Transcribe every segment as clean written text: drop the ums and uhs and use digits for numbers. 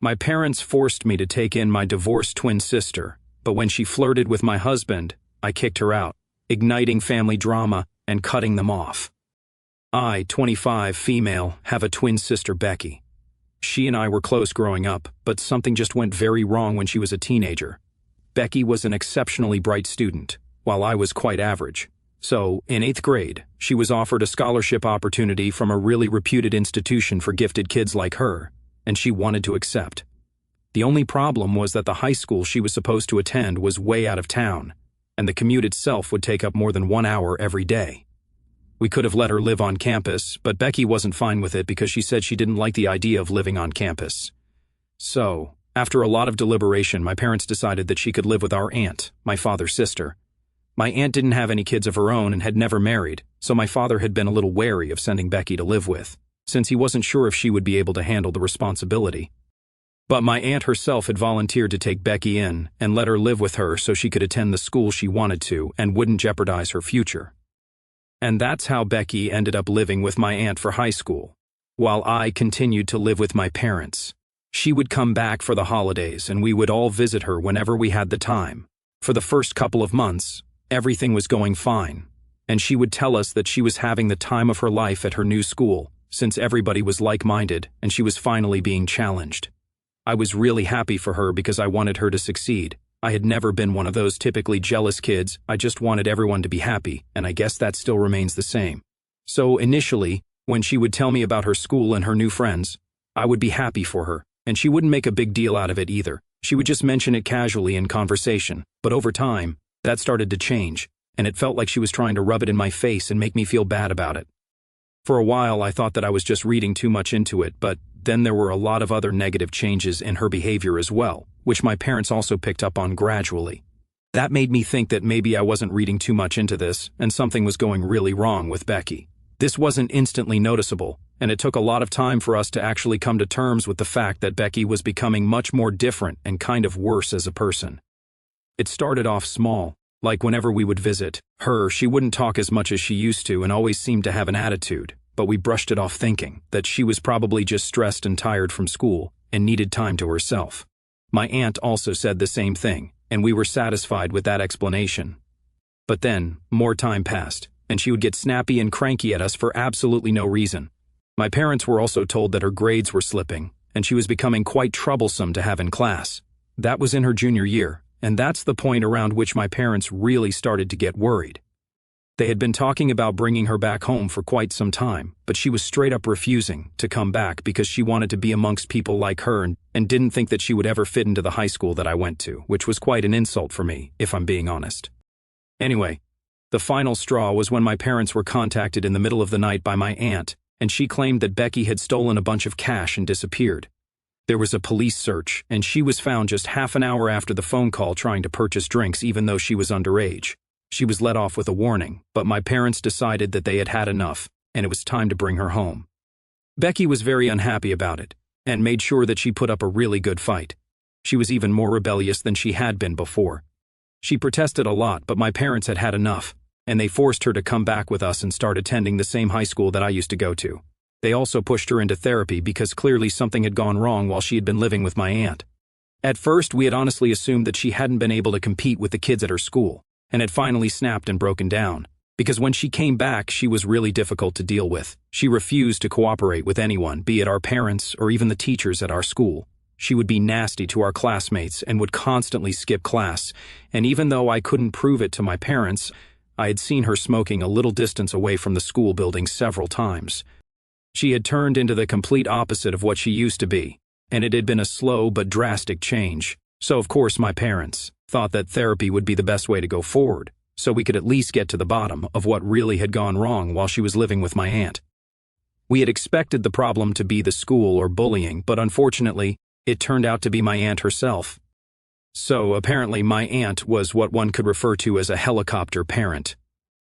My parents forced me to take in my divorced twin sister, but when she flirted with my husband, I kicked her out, igniting family drama and cutting them off. I, 25, female, have a twin sister, Becky. She and I were close growing up, but something just went very wrong when she was a teenager. Becky was an exceptionally bright student, while I was quite average. So, in 8th grade, she was offered a scholarship opportunity from a really reputed institution for gifted kids like her, and she wanted to accept. The only problem was that the high school she was supposed to attend was way out of town, and the commute itself would take up more than 1 hour every day. We could have let her live on campus, but Becky wasn't fine with it because she said she didn't like the idea of living on campus. So, after a lot of deliberation, my parents decided that she could live with our aunt, my father's sister. My aunt didn't have any kids of her own and had never married, so my father had been a little wary of sending Becky to live with, since he wasn't sure if she would be able to handle the responsibility. But my aunt herself had volunteered to take Becky in and let her live with her so she could attend the school she wanted to and wouldn't jeopardize her future. And that's how Becky ended up living with my aunt for high school, while I continued to live with my parents. She would come back for the holidays and we would all visit her whenever we had the time. For the first couple of months, everything was going fine, and she would tell us that she was having the time of her life at her new school, since everybody was like-minded and she was finally being challenged. I was really happy for her because I wanted her to succeed. I had never been one of those typically jealous kids. I just wanted everyone to be happy, and I guess that still remains the same. So initially, when she would tell me about her school and her new friends, I would be happy for her, and she wouldn't make a big deal out of it either. She would just mention it casually in conversation, but over time, that started to change, and it felt like she was trying to rub it in my face and make me feel bad about it. For a while, I thought that I was just reading too much into it, but then there were a lot of other negative changes in her behavior as well, which my parents also picked up on gradually. That made me think that maybe I wasn't reading too much into this, and something was going really wrong with Becky. This wasn't instantly noticeable, and it took a lot of time for us to actually come to terms with the fact that Becky was becoming much more different and kind of worse as a person. It started off small, like whenever we would visit her, she wouldn't talk as much as she used to and always seemed to have an attitude, but we brushed it off thinking that she was probably just stressed and tired from school and needed time to herself. My aunt also said the same thing, and we were satisfied with that explanation. But then, more time passed, and she would get snappy and cranky at us for absolutely no reason. My parents were also told that her grades were slipping, and she was becoming quite troublesome to have in class. That was in her junior year, and that's the point around which my parents really started to get worried. They had been talking about bringing her back home for quite some time, but she was straight up refusing to come back because she wanted to be amongst people like her and didn't think that she would ever fit into the high school that I went to, which was quite an insult for me, if I'm being honest. Anyway, the final straw was when my parents were contacted in the middle of the night by my aunt, and she claimed that Becky had stolen a bunch of cash and disappeared. There was a police search, and she was found just half an hour after the phone call trying to purchase drinks even though she was underage. She was let off with a warning, but my parents decided that they had had enough, and it was time to bring her home. Becky was very unhappy about it, and made sure that she put up a really good fight. She was even more rebellious than she had been before. She protested a lot, but my parents had had enough, and they forced her to come back with us and start attending the same high school that I used to go to. They also pushed her into therapy because clearly something had gone wrong while she had been living with my aunt. At first, we had honestly assumed that she hadn't been able to compete with the kids at her school, and had finally snapped and broken down, because when she came back, she was really difficult to deal with. She refused to cooperate with anyone, be it our parents or even the teachers at our school. She would be nasty to our classmates and would constantly skip class, and even though I couldn't prove it to my parents, I had seen her smoking a little distance away from the school building several times. She had turned into the complete opposite of what she used to be, and it had been a slow but drastic change. So of course my parents thought that therapy would be the best way to go forward, so we could at least get to the bottom of what really had gone wrong while she was living with my aunt. We had expected the problem to be the school or bullying, but unfortunately, it turned out to be my aunt herself. So apparently my aunt was what one could refer to as a helicopter parent.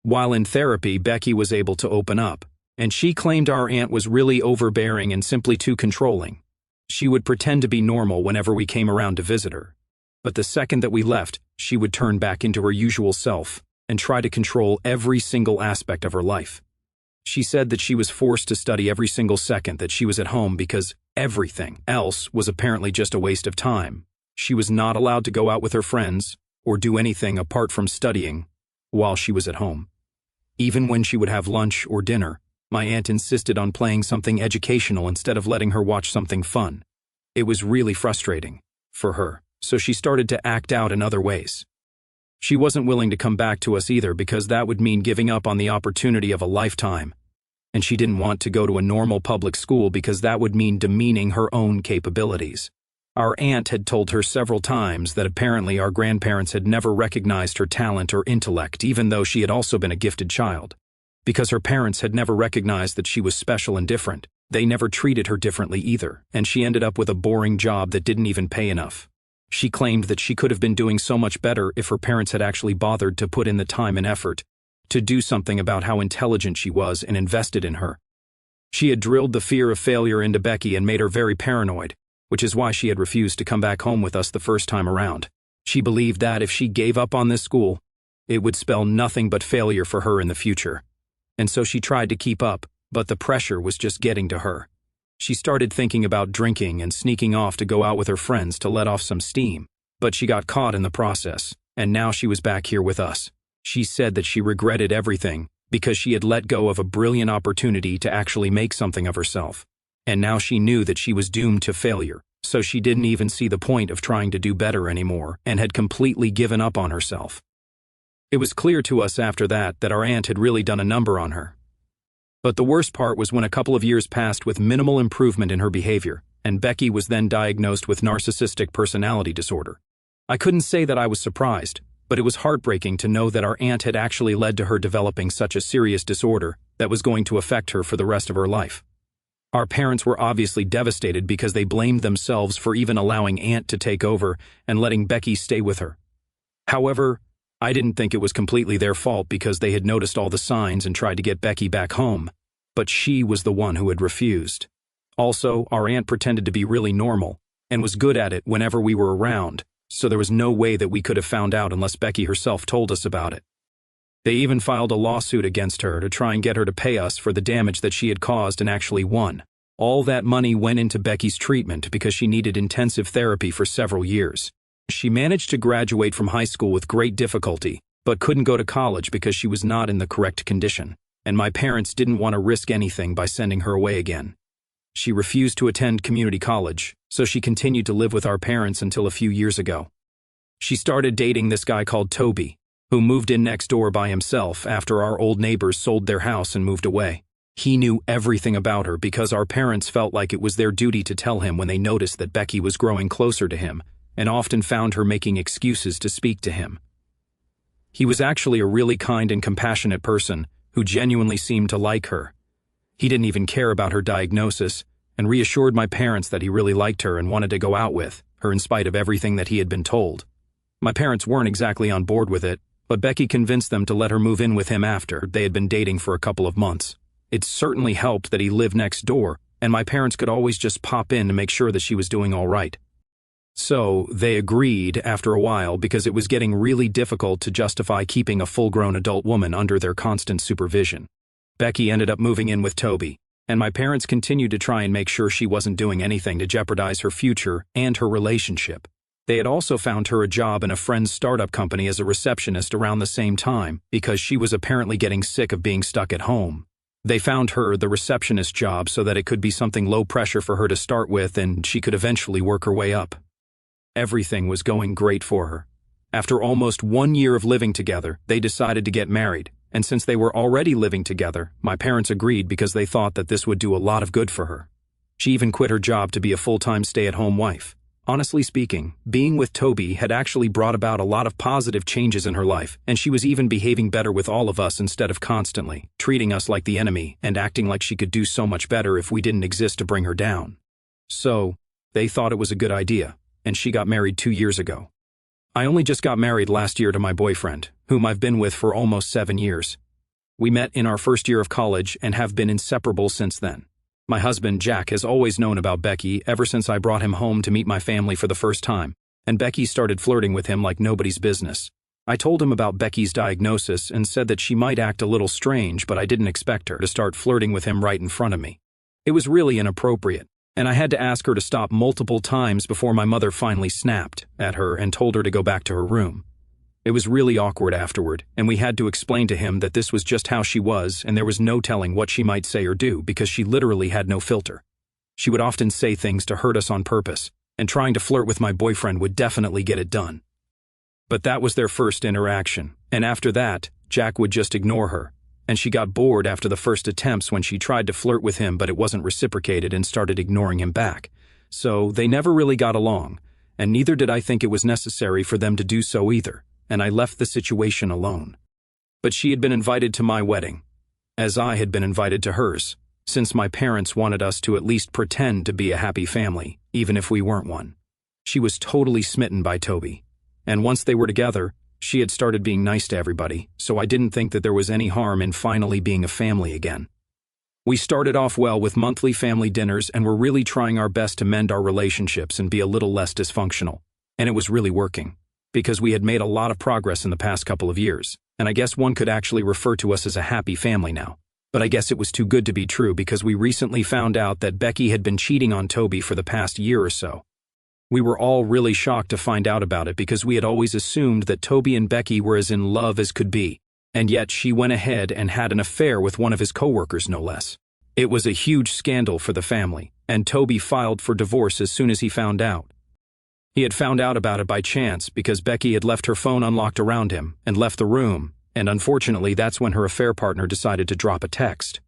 While in therapy, Becky was able to open up, and she claimed our aunt was really overbearing and simply too controlling. She would pretend to be normal whenever we came around to visit her. But the second that we left, she would turn back into her usual self and try to control every single aspect of her life. She said that she was forced to study every single second that she was at home because Everything else was apparently just a waste of time. She was not allowed to go out with her friends or do anything apart from studying while she was at home. Even when she would have lunch or dinner, my aunt insisted on playing something educational instead of letting her watch something fun. It was really frustrating for her, so she started to act out in other ways. She wasn't willing to come back to us either because that would mean giving up on the opportunity of a lifetime. And she didn't want to go to a normal public school because that would mean demeaning her own capabilities. Our aunt had told her several times that apparently our grandparents had never recognized her talent or intellect, even though she had also been a gifted child. Because her parents had never recognized that she was special and different, they never treated her differently either, and she ended up with a boring job that didn't even pay enough. She claimed that she could have been doing so much better if her parents had actually bothered to put in the time and effort to do something about how intelligent she was and invested in her. She had drilled the fear of failure into Becky and made her very paranoid, which is why she had refused to come back home with us the first time around. She believed that if she gave up on this school, it would spell nothing but failure for her in the future. And so she tried to keep up, but the pressure was just getting to her. She started thinking about drinking and sneaking off to go out with her friends to let off some steam, but she got caught in the process, and now she was back here with us. She said that she regretted everything because she had let go of a brilliant opportunity to actually make something of herself. And now she knew that she was doomed to failure, so she didn't even see the point of trying to do better anymore and had completely given up on herself. It was clear to us after that our aunt had really done a number on her. But the worst part was when a couple of years passed with minimal improvement in her behavior, and Becky was then diagnosed with narcissistic personality disorder. I couldn't say that I was surprised, but it was heartbreaking to know that our aunt had actually led to her developing such a serious disorder that was going to affect her for the rest of her life. Our parents were obviously devastated because they blamed themselves for even allowing Aunt to take over and letting Becky stay with her. However, I didn't think it was completely their fault because they had noticed all the signs and tried to get Becky back home, but she was the one who had refused. Also, our aunt pretended to be really normal and was good at it whenever we were around, so there was no way that we could have found out unless Becky herself told us about it. They even filed a lawsuit against her to try and get her to pay us for the damage that she had caused and actually won. All that money went into Becky's treatment because she needed intensive therapy for several years. She managed to graduate from high school with great difficulty, but couldn't go to college because she was not in the correct condition, and my parents didn't want to risk anything by sending her away again. She refused to attend community college, so she continued to live with our parents until a few years ago. She started dating this guy called Toby, who moved in next door by himself after our old neighbors sold their house and moved away. He knew everything about her because our parents felt like it was their duty to tell him when they noticed that Becky was growing closer to him, and often found her making excuses to speak to him. He was actually a really kind and compassionate person who genuinely seemed to like her. He didn't even care about her diagnosis and reassured my parents that he really liked her and wanted to go out with her in spite of everything that he had been told. My parents weren't exactly on board with it, but Becky convinced them to let her move in with him after they had been dating for a couple of months. It certainly helped that he lived next door, and my parents could always just pop in to make sure that she was doing all right. So they agreed after a while because it was getting really difficult to justify keeping a full-grown adult woman under their constant supervision. Becky ended up moving in with Toby, and my parents continued to try and make sure she wasn't doing anything to jeopardize her future and her relationship. They had also found her a job in a friend's startup company as a receptionist around the same time because she was apparently getting sick of being stuck at home. They found her the receptionist job so that it could be something low pressure for her to start with and she could eventually work her way up. Everything was going great for her. After almost 1 year of living together, they decided to get married, and since they were already living together, my parents agreed because they thought that this would do a lot of good for her. She even quit her job to be a full-time stay-at-home wife. Honestly speaking, being with Toby had actually brought about a lot of positive changes in her life, and she was even behaving better with all of us instead of constantly treating us like the enemy and acting like she could do so much better if we didn't exist to bring her down. So, they thought it was a good idea, and she got married 2 years ago. I only just got married last year to my boyfriend, whom I've been with for almost 7 years. We met in our first year of college and have been inseparable since then. My husband, Jack, has always known about Becky ever since I brought him home to meet my family for the first time, and Becky started flirting with him like nobody's business. I told him about Becky's diagnosis and said that she might act a little strange, but I didn't expect her to start flirting with him right in front of me. It was really inappropriate, And I had to ask her to stop multiple times before my mother finally snapped at her and told her to go back to her room. It was really awkward afterward, and we had to explain to him that this was just how she was and there was no telling what she might say or do because she literally had no filter. She would often say things to hurt us on purpose, and trying to flirt with my boyfriend would definitely get it done. But that was their first interaction, and after that, Jack would just ignore her, and she got bored after the first attempts when she tried to flirt with him but it wasn't reciprocated and started ignoring him back. So they never really got along, and neither did I think it was necessary for them to do so either, and I left the situation alone. But she had been invited to my wedding, as I had been invited to hers, since my parents wanted us to at least pretend to be a happy family, even if we weren't one. She was totally smitten by Toby, and once they were together, she had started being nice to everybody, so I didn't think that there was any harm in finally being a family again. We started off well with monthly family dinners and were really trying our best to mend our relationships and be a little less dysfunctional, and it was really working, because we had made a lot of progress in the past couple of years, and I guess one could actually refer to us as a happy family now. But I guess it was too good to be true because we recently found out that Becky had been cheating on Toby for the past year or so. We were all really shocked to find out about it because we had always assumed that Toby and Becky were as in love as could be, and yet she went ahead and had an affair with one of his coworkers, no less. It was a huge scandal for the family, and Toby filed for divorce as soon as he found out. He had found out about it by chance because Becky had left her phone unlocked around him and left the room, and unfortunately that's when her affair partner decided to drop a text.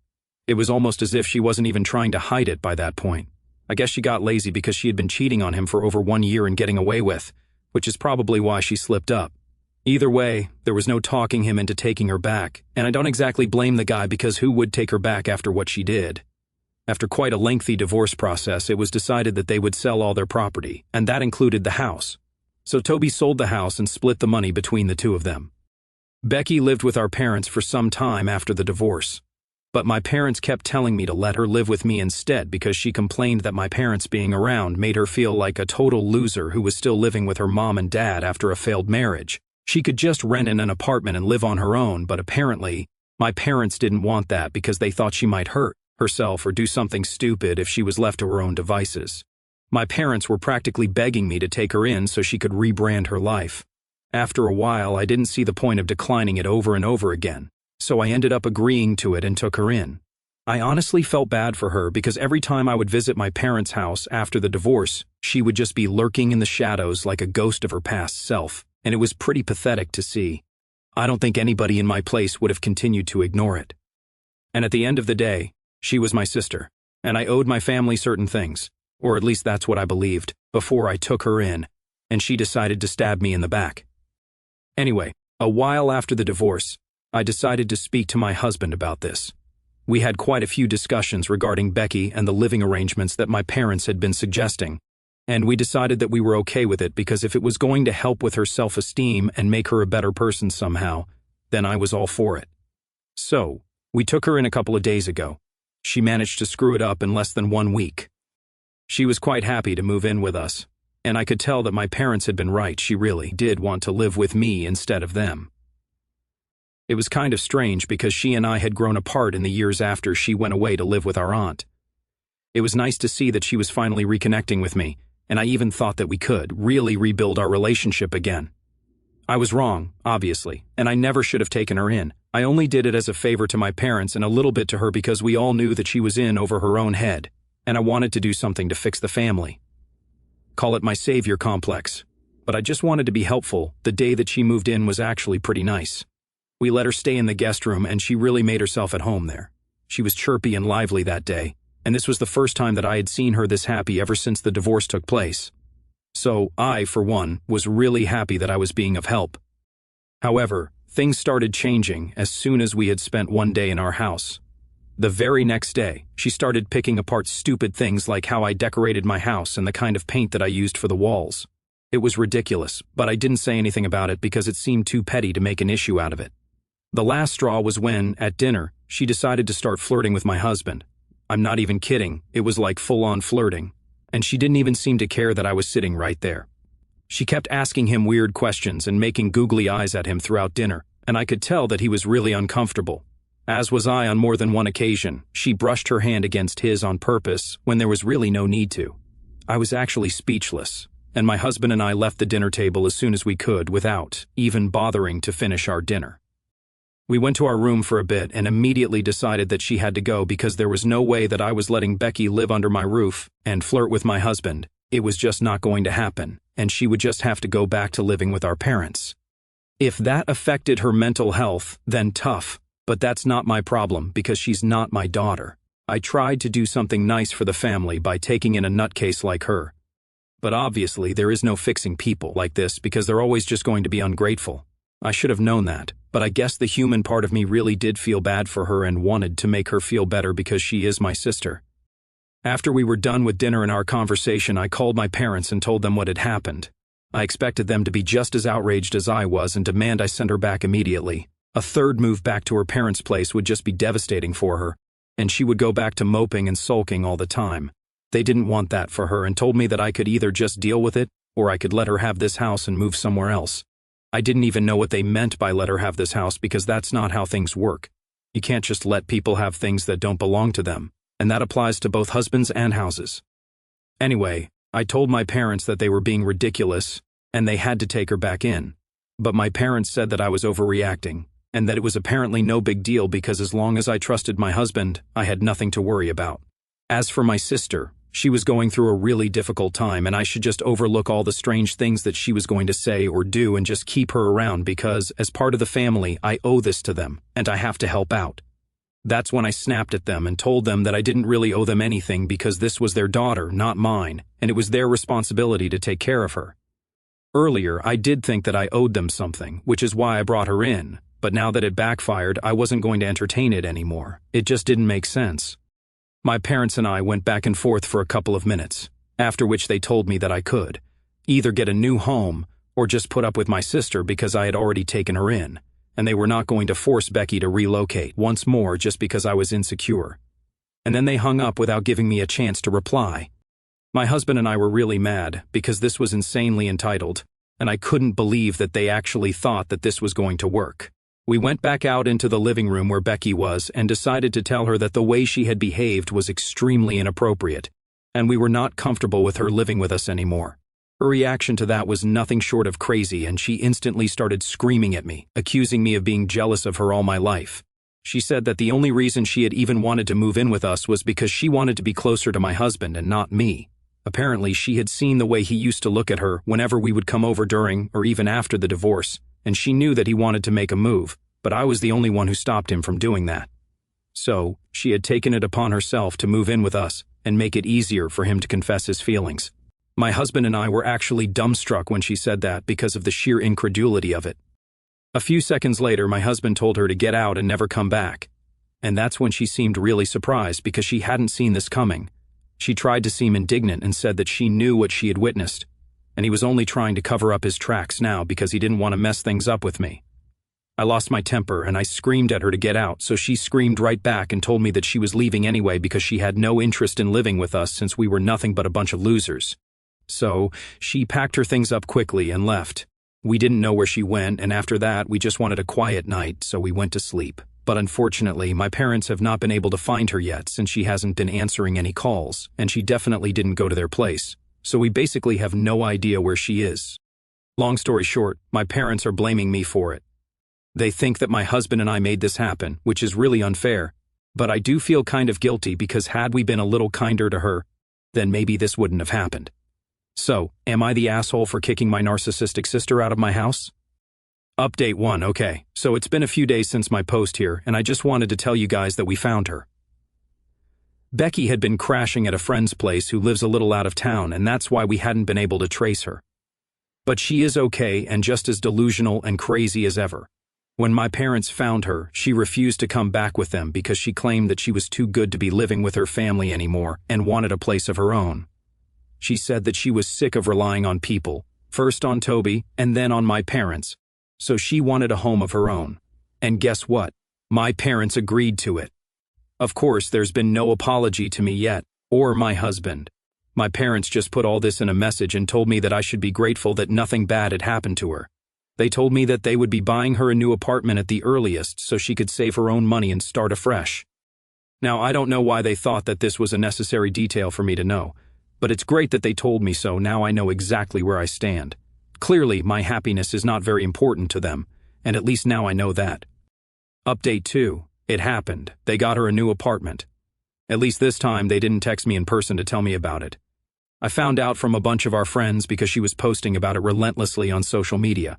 It was almost as if she wasn't even trying to hide it by that point. I guess she got lazy because she had been cheating on him for over 1 year and getting away with, which is probably why she slipped up. Either way, there was no talking him into taking her back, and I don't exactly blame the guy because who would take her back after what she did? After quite a lengthy divorce process, it was decided that they would sell all their property, and that included the house. So Toby sold the house and split the money between the two of them. Becky lived with our parents for some time after the divorce, but my parents kept telling me to let her live with me instead because she complained that my parents being around made her feel like a total loser who was still living with her mom and dad after a failed marriage. She could just rent in an apartment and live on her own, but apparently, my parents didn't want that because they thought she might hurt herself or do something stupid if she was left to her own devices. My parents were practically begging me to take her in so she could rebrand her life. After a while, I didn't see the point of declining it over and over again, so I ended up agreeing to it and took her in. I honestly felt bad for her because every time I would visit my parents' house after the divorce, she would just be lurking in the shadows like a ghost of her past self, and it was pretty pathetic to see. I don't think anybody in my place would have continued to ignore it. And at the end of the day, she was my sister, and I owed my family certain things, or at least that's what I believed, before I took her in, and she decided to stab me in the back. Anyway, a while after the divorce, I decided to speak to my husband about this. We had quite a few discussions regarding Becky and the living arrangements that my parents had been suggesting, and we decided that we were okay with it because if it was going to help with her self-esteem and make her a better person somehow, then I was all for it. So, we took her in a couple of days ago. She managed to screw it up in less than 1 week. She was quite happy to move in with us, and I could tell that my parents had been right. She really did want to live with me instead of them. It was kind of strange because she and I had grown apart in the years after she went away to live with our aunt. It was nice to see that she was finally reconnecting with me, and I even thought that we could really rebuild our relationship again. I was wrong, obviously, and I never should have taken her in. I only did it as a favor to my parents and a little bit to her because we all knew that she was in over her own head, and I wanted to do something to fix the family. Call it my savior complex, but I just wanted to be helpful. The day that she moved in was actually pretty nice. We let her stay in the guest room and she really made herself at home there. She was chirpy and lively that day, and this was the first time that I had seen her this happy ever since the divorce took place. So I, for one, was really happy that I was being of help. However, things started changing as soon as we had spent one day in our house. The very next day, she started picking apart stupid things like how I decorated my house and the kind of paint that I used for the walls. It was ridiculous, but I didn't say anything about it because it seemed too petty to make an issue out of it. The last straw was when, at dinner, she decided to start flirting with my husband. I'm not even kidding, it was like full-on flirting, and she didn't even seem to care that I was sitting right there. She kept asking him weird questions and making googly eyes at him throughout dinner, and I could tell that he was really uncomfortable. As was I on more than one occasion. She brushed her hand against his on purpose when there was really no need to. I was actually speechless, and my husband and I left the dinner table as soon as we could without even bothering to finish our dinner. We went to our room for a bit and immediately decided that she had to go because there was no way that I was letting Becky live under my roof and flirt with my husband. It was just not going to happen, and she would just have to go back to living with our parents. If that affected her mental health, then tough, but that's not my problem because she's not my daughter. I tried to do something nice for the family by taking in a nutcase like her. But obviously there is no fixing people like this because they're always just going to be ungrateful. I should have known that, but I guess the human part of me really did feel bad for her and wanted to make her feel better because she is my sister. After we were done with dinner and our conversation, I called my parents and told them what had happened. I expected them to be just as outraged as I was and demand I send her back immediately. A third move back to her parents' place would just be devastating for her, and she would go back to moping and sulking all the time. They didn't want that for her and told me that I could either just deal with it or I could let her have this house and move somewhere else. I didn't even know what they meant by let her have this house because that's not how things work. You can't just let people have things that don't belong to them, and that applies to both husbands and houses. Anyway, I told my parents that they were being ridiculous and they had to take her back in. But my parents said that I was overreacting and that it was apparently no big deal because as long as I trusted my husband, I had nothing to worry about. As for my sister, she was going through a really difficult time and I should just overlook all the strange things that she was going to say or do and just keep her around because, as part of the family, I owe this to them and I have to help out. That's when I snapped at them and told them that I didn't really owe them anything because this was their daughter, not mine, and it was their responsibility to take care of her. Earlier, I did think that I owed them something, which is why I brought her in, but now that it backfired, I wasn't going to entertain it anymore. It just didn't make sense. My parents and I went back and forth for a couple of minutes, after which they told me that I could either get a new home or just put up with my sister because I had already taken her in, and they were not going to force Becky to relocate once more just because I was insecure. And then they hung up without giving me a chance to reply. My husband and I were really mad because this was insanely entitled, and I couldn't believe that they actually thought that this was going to work. We went back out into the living room where Becky was and decided to tell her that the way she had behaved was extremely inappropriate, and we were not comfortable with her living with us anymore. Her reaction to that was nothing short of crazy, and she instantly started screaming at me, accusing me of being jealous of her all my life. She said that the only reason she had even wanted to move in with us was because she wanted to be closer to my husband and not me. Apparently, she had seen the way he used to look at her whenever we would come over during or even after the divorce, and she knew that he wanted to make a move, but I was the only one who stopped him from doing that. So, she had taken it upon herself to move in with us and make it easier for him to confess his feelings. My husband and I were actually dumbstruck when she said that because of the sheer incredulity of it. A few seconds later, my husband told her to get out and never come back, and that's when she seemed really surprised because she hadn't seen this coming. She tried to seem indignant and said that she knew what she had witnessed, and he was only trying to cover up his tracks now because he didn't want to mess things up with me. I lost my temper and I screamed at her to get out, so she screamed right back and told me that she was leaving anyway because she had no interest in living with us since we were nothing but a bunch of losers. So, she packed her things up quickly and left. We didn't know where she went, and after that we just wanted a quiet night, so we went to sleep. But unfortunately, my parents have not been able to find her yet since she hasn't been answering any calls, and she definitely didn't go to their place. So we basically have no idea where she is. Long story short, my parents are blaming me for it. They think that my husband and I made this happen, which is really unfair, but I do feel kind of guilty because had we been a little kinder to her, then maybe this wouldn't have happened. So, am I the asshole for kicking my narcissistic sister out of my house? Update 1, okay, so it's been a few days since my post here, and I just wanted to tell you guys that we found her. Becky had been crashing at a friend's place who lives a little out of town, and that's why we hadn't been able to trace her. But she is okay and just as delusional and crazy as ever. When my parents found her, she refused to come back with them because she claimed that she was too good to be living with her family anymore and wanted a place of her own. She said that she was sick of relying on people, first on Toby and then on my parents, so she wanted a home of her own. And guess what? My parents agreed to it. Of course, there's been no apology to me yet, or my husband. My parents just put all this in a message and told me that I should be grateful that nothing bad had happened to her. They told me that they would be buying her a new apartment at the earliest so she could save her own money and start afresh. Now, I don't know why they thought that this was a necessary detail for me to know, but it's great that they told me so. Now I know exactly where I stand. Clearly, my happiness is not very important to them, and at least now I know that. Update 2. It happened. They got her a new apartment. At least this time they didn't text me in person to tell me about it. I found out from a bunch of our friends because she was posting about it relentlessly on social media.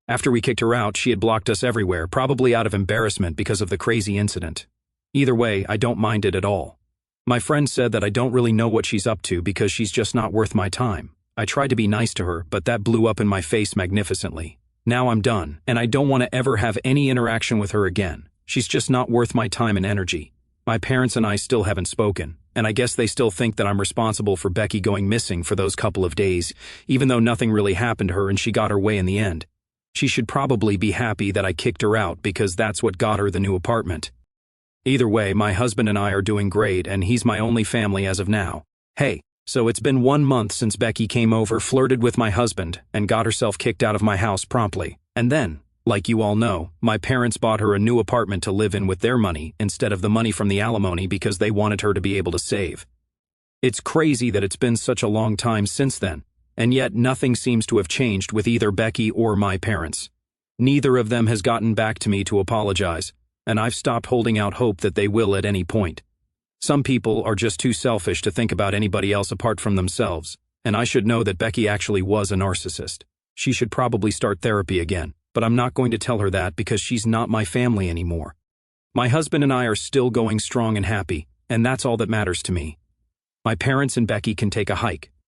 After we kicked her out, she had blocked us everywhere, probably out of embarrassment because of the crazy incident. Either way, I don't mind it at all. My friend said that I don't really know what she's up to because she's just not worth my time. I tried to be nice to her, but that blew up in my face magnificently. Now I'm done, and I don't want to ever have any interaction with her again. She's just not worth my time and energy. My parents and I still haven't spoken, and I guess they still think that I'm responsible for Becky going missing for those couple of days, even though nothing really happened to her and she got her way in the end. She should probably be happy that I kicked her out because that's what got her the new apartment. Either way, my husband and I are doing great, and he's my only family as of now. Hey, so it's been 1 month since Becky came over, flirted with my husband, and got herself kicked out of my house promptly. And then, like you all know, my parents bought her a new apartment to live in with their money instead of the money from the alimony because they wanted her to be able to save. It's crazy that it's been such a long time since then, and yet nothing seems to have changed with either Becky or my parents. Neither of them has gotten back to me to apologize, and I've stopped holding out hope that they will at any point. Some people are just too selfish to think about anybody else apart from themselves, and I should know that Becky actually was a narcissist. She should probably start therapy again, but I'm not going to tell her that because she's not my family anymore. My husband and I are still going strong and happy, and that's all that matters to me. My parents and Becky can take a hike.